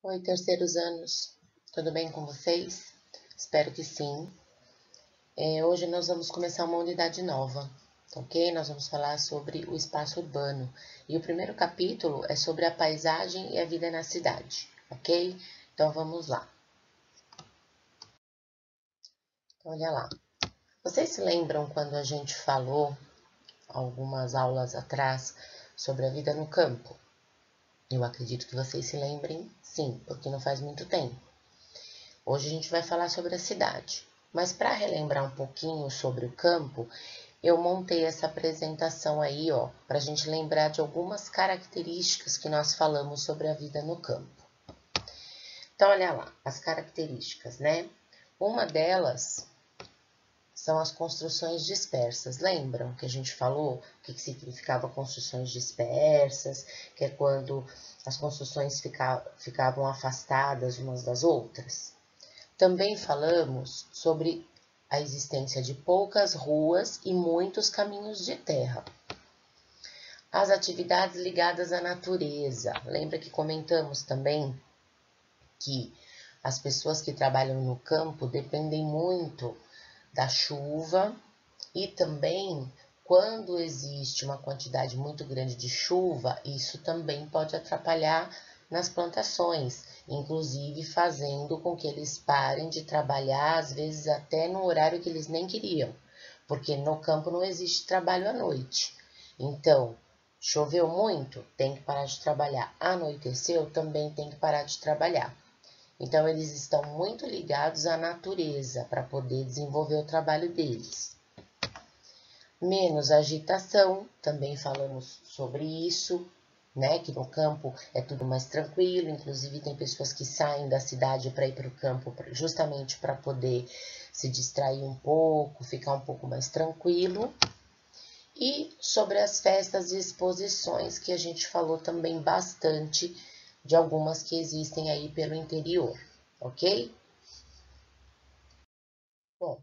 Oi, terceiros anos, tudo bem com vocês? Espero que sim. Hoje nós vamos começar uma unidade nova, ok? Nós vamos falar sobre o espaço urbano. E o primeiro capítulo é sobre a paisagem e a vida na cidade, ok? Então vamos lá. Olha lá. Vocês se lembram quando a gente falou, algumas aulas atrás, sobre a vida no campo? Eu acredito que vocês se lembrem, sim, porque não faz muito tempo. Hoje a gente vai falar sobre a cidade, mas para relembrar um pouquinho sobre o campo, eu montei essa apresentação aí, ó, para a gente lembrar de algumas características que nós falamos sobre a vida no campo. Então, olha lá, as características, né? Uma delas são as construções dispersas. Lembram que a gente falou o que significava construções dispersas, que é quando as construções ficavam afastadas umas das outras? Também falamos sobre a existência de poucas ruas e muitos caminhos de terra. As atividades ligadas à natureza. Lembra que comentamos também que as pessoas que trabalham no campo dependem muito da chuva e também quando existe uma quantidade muito grande de chuva, isso também pode atrapalhar nas plantações, inclusive fazendo com que eles parem de trabalhar, às vezes até no horário que eles nem queriam, porque no campo não existe trabalho à noite. Então, choveu muito, tem que parar de trabalhar. Anoiteceu, também tem que parar de trabalhar. Então, eles estão muito ligados à natureza para poder desenvolver o trabalho deles. Menos agitação, também falamos sobre isso, né? Que no campo é tudo mais tranquilo, inclusive tem pessoas que saem da cidade para ir para o campo justamente para poder se distrair um pouco, ficar um pouco mais tranquilo. E sobre as festas e exposições, que a gente falou também bastante de algumas que existem aí pelo interior, ok? Bom,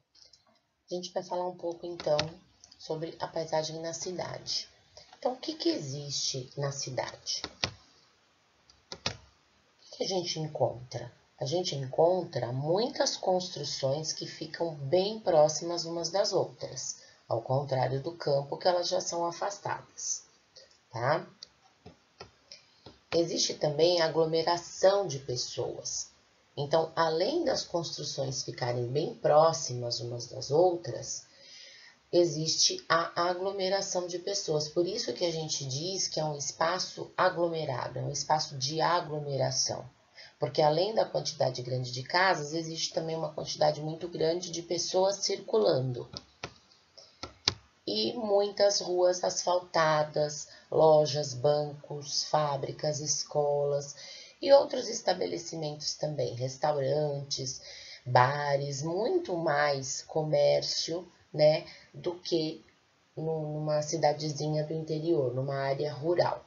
a gente vai falar um pouco então sobre a paisagem na cidade. Então, o que existe na cidade? O que a gente encontra? A gente encontra muitas construções que ficam bem próximas umas das outras, ao contrário do campo, que elas já são afastadas, tá? Existe também aglomeração de pessoas. Então, além das construções ficarem bem próximas umas das outras, existe a aglomeração de pessoas. Por isso que a gente diz que é um espaço aglomerado, é um espaço de aglomeração. Porque além da quantidade grande de casas, existe também uma quantidade muito grande de pessoas circulando. E muitas ruas asfaltadas, lojas, bancos, fábricas, escolas e outros estabelecimentos também, restaurantes, bares, muito mais comércio, né, do que numa cidadezinha do interior, numa área rural.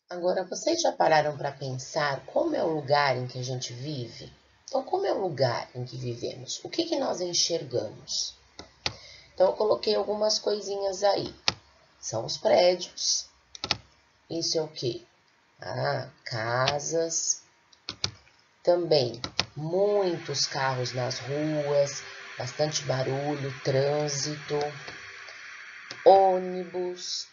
Agora, vocês já pararam para pensar como é o lugar em que a gente vive? Então, como é o lugar em que vivemos? O que nós enxergamos? Então, eu coloquei algumas coisinhas aí. São os prédios. Isso é o quê? Casas. Também muitos carros nas ruas, bastante barulho, trânsito, ônibus,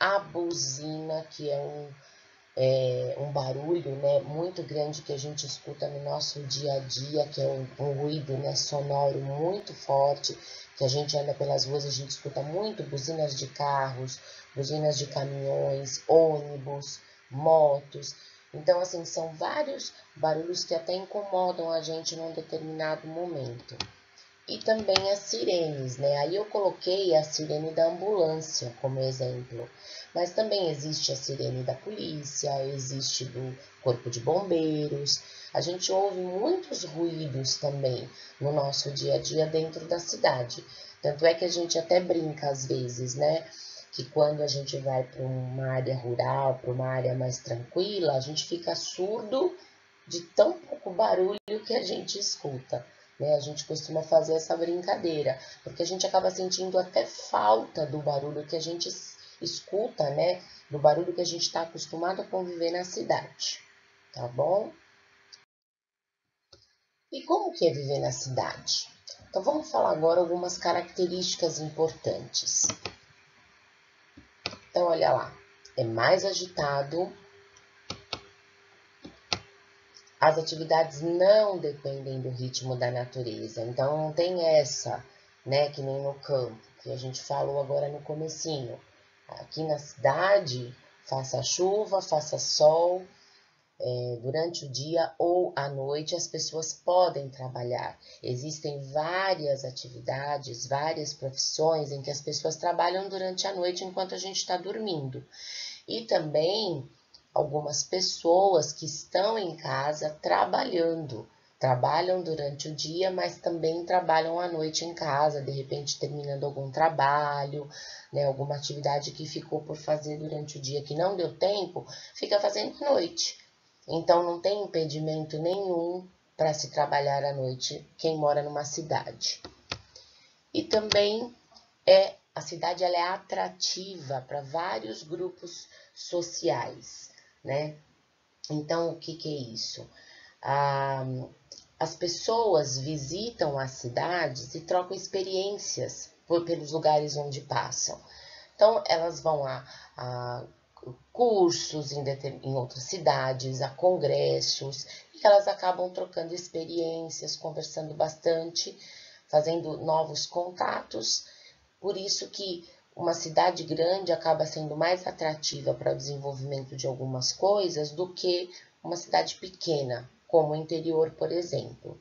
a buzina, que é um barulho, né, muito grande que a gente escuta no nosso dia a dia, que é um ruído, né, sonoro muito forte, que a gente anda pelas ruas, a gente escuta muito buzinas de carros, buzinas de caminhões, ônibus, motos. Então, assim, são vários barulhos que até incomodam a gente num determinado momento. E também as sirenes, né? Aí eu coloquei a sirene da ambulância como exemplo. Mas também existe a sirene da polícia, existe do corpo de bombeiros. A gente ouve muitos ruídos também no nosso dia a dia dentro da cidade. Tanto é que a gente até brinca às vezes, né? Que quando a gente vai para uma área rural, para uma área mais tranquila, a gente fica surdo de tão pouco barulho que a gente escuta. Né? A gente costuma fazer essa brincadeira, porque a gente acaba sentindo até falta do barulho que a gente escuta, né, do barulho que a gente está acostumado a conviver na cidade, tá bom? E como que é viver na cidade? Então vamos falar agora algumas características importantes. Então olha lá, é mais agitado, as atividades não dependem do ritmo da natureza, então não tem essa, né, que nem no campo, que a gente falou agora no comecinho. Aqui na cidade, faça chuva, faça sol, durante o dia ou à noite as pessoas podem trabalhar. Existem várias atividades, várias profissões em que as pessoas trabalham durante a noite enquanto a gente está dormindo. E também algumas pessoas que estão em casa trabalham durante o dia, mas também trabalham à noite em casa, de repente terminando algum trabalho, né, alguma atividade que ficou por fazer durante o dia que não deu tempo, fica fazendo à noite. Então não tem impedimento nenhum para se trabalhar à noite quem mora numa cidade. E também a cidade ela é atrativa para vários grupos sociais, né? Então, o que é isso? As pessoas visitam as cidades e trocam experiências pelos lugares onde passam. Então, elas vão a cursos em outras cidades, a congressos, e elas acabam trocando experiências, conversando bastante, fazendo novos contatos. Por isso que uma cidade grande acaba sendo mais atrativa para o desenvolvimento de algumas coisas do que uma cidade pequena, como o interior, por exemplo.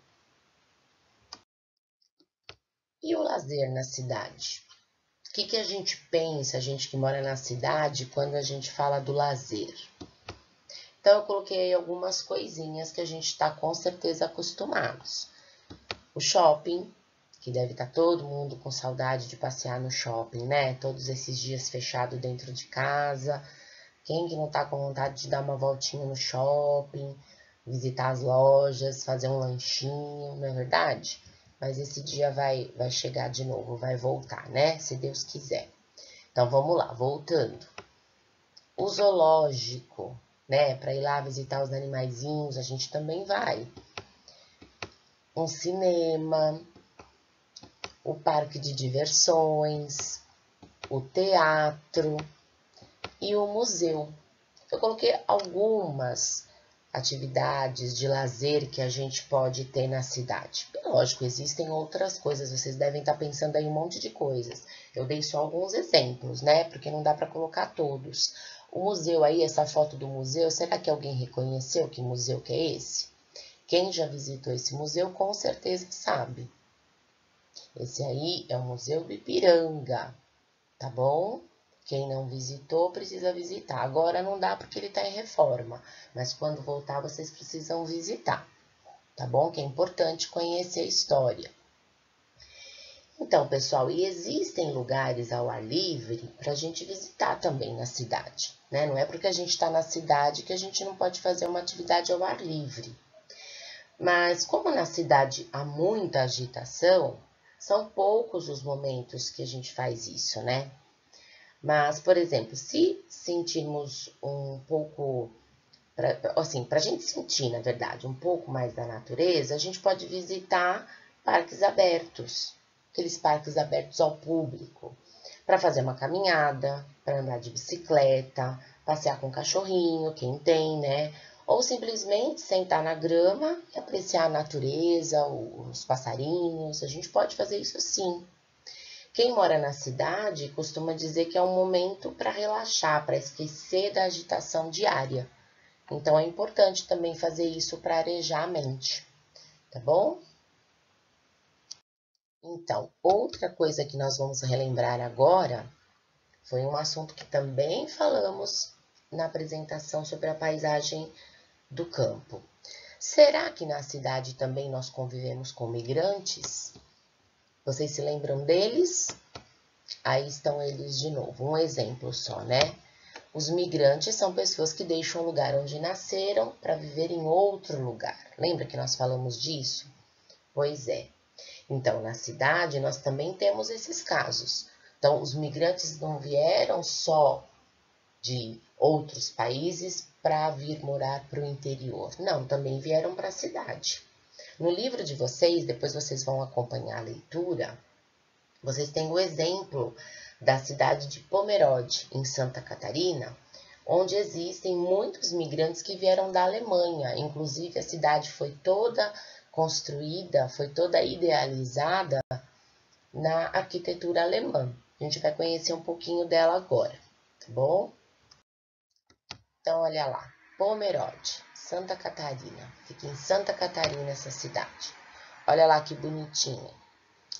E o lazer na cidade? O que a gente pensa, a gente que mora na cidade, quando a gente fala do lazer? Então, eu coloquei aí algumas coisinhas que a gente está com certeza acostumados. O shopping, que deve estar todo mundo com saudade de passear no shopping, né? Todos esses dias fechado dentro de casa. Quem que não tá com vontade de dar uma voltinha no shopping, visitar as lojas, fazer um lanchinho, não é verdade? Mas esse dia vai chegar de novo, vai voltar, né? Se Deus quiser. Então vamos lá, voltando. O zoológico, né? Para ir lá visitar os animaizinhos, a gente também vai. Um cinema, o parque de diversões, o teatro e o museu. Eu coloquei algumas atividades de lazer que a gente pode ter na cidade. Lógico, existem outras coisas, vocês devem estar pensando aí um monte de coisas. Eu dei só alguns exemplos, né? Porque não dá para colocar todos. O museu aí, essa foto do museu, será que alguém reconheceu que museu que é esse? Quem já visitou esse museu com certeza sabe. Esse aí é o Museu do Ipiranga, tá bom? Quem não visitou, precisa visitar. Agora não dá porque ele está em reforma, mas quando voltar vocês precisam visitar, tá bom? Que é importante conhecer a história. Então, pessoal, e existem lugares ao ar livre para a gente visitar também na cidade, né? Não é porque a gente está na cidade que a gente não pode fazer uma atividade ao ar livre. Mas como na cidade há muita agitação, são poucos os momentos que a gente faz isso, né? Mas, por exemplo, se sentirmos um pouco, assim, para a gente sentir, na verdade, um pouco mais da natureza, a gente pode visitar parques abertos, aqueles parques abertos ao público, para fazer uma caminhada, para andar de bicicleta, passear com o cachorrinho, quem tem, né? Ou simplesmente sentar na grama e apreciar a natureza, os passarinhos. A gente pode fazer isso sim. Quem mora na cidade costuma dizer que é um momento para relaxar, para esquecer da agitação diária. Então é importante também fazer isso para arejar a mente, tá bom? Então, outra coisa que nós vamos relembrar agora foi um assunto que também falamos na apresentação sobre a paisagem do campo. Será que na cidade também nós convivemos com migrantes? Vocês se lembram deles? Aí estão eles de novo, um exemplo só, né? Os migrantes são pessoas que deixam o lugar onde nasceram para viver em outro lugar. Lembra que nós falamos disso? Pois é. Então, na cidade, nós também temos esses casos. Então, os migrantes não vieram só de outros países para vir morar para o interior. Não, também vieram para a cidade. No livro de vocês, depois vocês vão acompanhar a leitura, vocês têm o exemplo da cidade de Pomerode, em Santa Catarina, onde existem muitos migrantes que vieram da Alemanha. Inclusive, a cidade foi toda construída, foi toda idealizada na arquitetura alemã. A gente vai conhecer um pouquinho dela agora, tá bom? Então, olha lá, Pomerode, Santa Catarina. Fica em Santa Catarina essa cidade. Olha lá que bonitinha.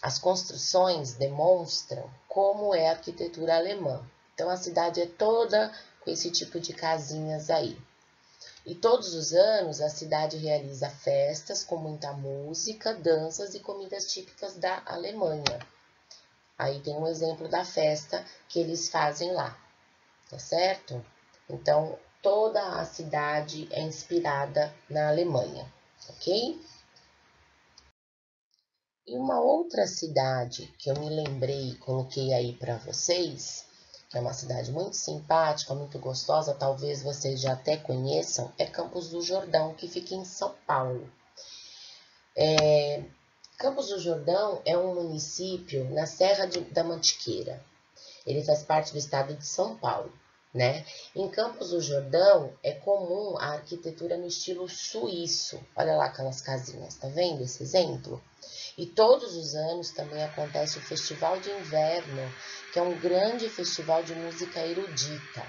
As construções demonstram como é a arquitetura alemã. Então, a cidade é toda com esse tipo de casinhas aí. E todos os anos a cidade realiza festas com muita música, danças e comidas típicas da Alemanha. Aí tem um exemplo da festa que eles fazem lá, tá certo? Então, toda a cidade é inspirada na Alemanha, ok? E uma outra cidade que eu me lembrei e coloquei aí para vocês, que é uma cidade muito simpática, muito gostosa, talvez vocês já até conheçam, é Campos do Jordão, que fica em São Paulo. Campos do Jordão é um município na Serra da Mantiqueira. Ele faz parte do estado de São Paulo, né? Em Campos do Jordão é comum a arquitetura no estilo suíço. Olha lá aquelas casinhas, tá vendo esse exemplo? E todos os anos também acontece o Festival de Inverno, que é um grande festival de música erudita.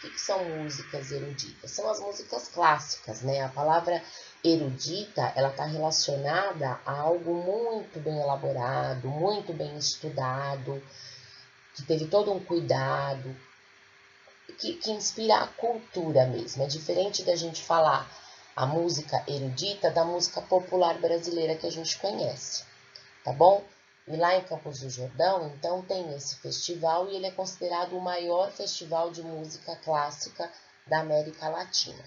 O que são músicas eruditas? São as músicas clássicas, né? A palavra erudita, ela está relacionada a algo muito bem elaborado, muito bem estudado, que teve todo um cuidado, que inspira a cultura mesmo. É diferente da gente falar a música erudita da música popular brasileira que a gente conhece, tá bom? E lá em Campos do Jordão, então, tem esse festival e ele é considerado o maior festival de música clássica da América Latina.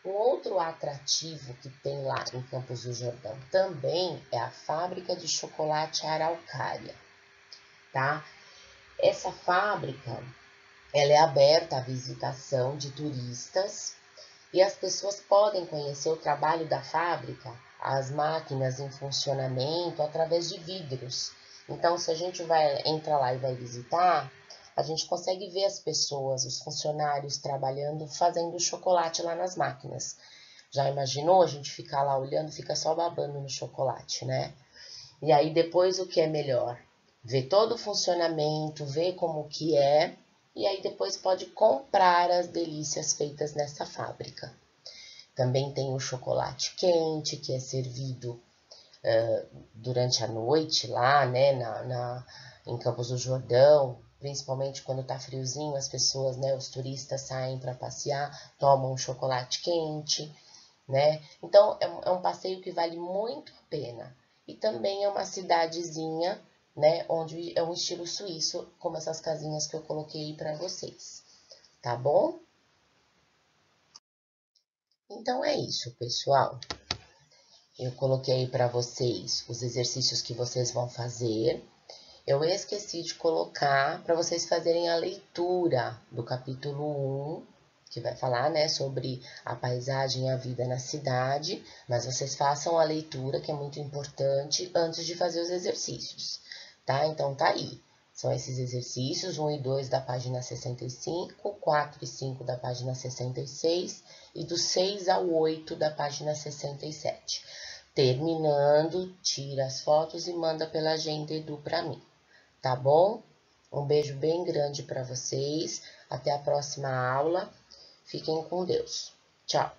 Um outro atrativo que tem lá em Campos do Jordão também é a fábrica de chocolate Araucária, tá? Essa fábrica, ela é aberta à visitação de turistas e as pessoas podem conhecer o trabalho da fábrica, as máquinas em funcionamento, através de vidros. Então, se a gente vai entrar lá e vai visitar, a gente consegue ver as pessoas, os funcionários trabalhando, fazendo chocolate lá nas máquinas. Já imaginou a gente ficar lá olhando, fica só babando no chocolate, né? E aí depois o que é melhor? Ver todo o funcionamento, ver como que é, e aí depois pode comprar as delícias feitas nessa fábrica. Também tem o chocolate quente, que é servido durante a noite lá, né, em Campos do Jordão, principalmente quando tá friozinho, as pessoas, né, os turistas saem para passear, tomam um chocolate quente, né? Então, é um passeio que vale muito a pena. E também é uma cidadezinha, né, onde é um estilo suíço, como essas casinhas que eu coloquei aí para vocês, tá bom? Então é isso, pessoal. Eu coloquei para vocês os exercícios que vocês vão fazer. Eu esqueci de colocar para vocês fazerem a leitura do capítulo 1, que vai falar, né, sobre a paisagem e a vida na cidade, mas vocês façam a leitura, que é muito importante, antes de fazer os exercícios, tá? Então tá aí. São esses exercícios, 1 e 2 da página 65, 4 e 5 da página 66 e do 6 ao 8 da página 67. Terminando, tira as fotos e manda pela Agenda Edu para mim, tá bom? Um beijo bem grande para vocês. Até a próxima aula. Fiquem com Deus. Tchau.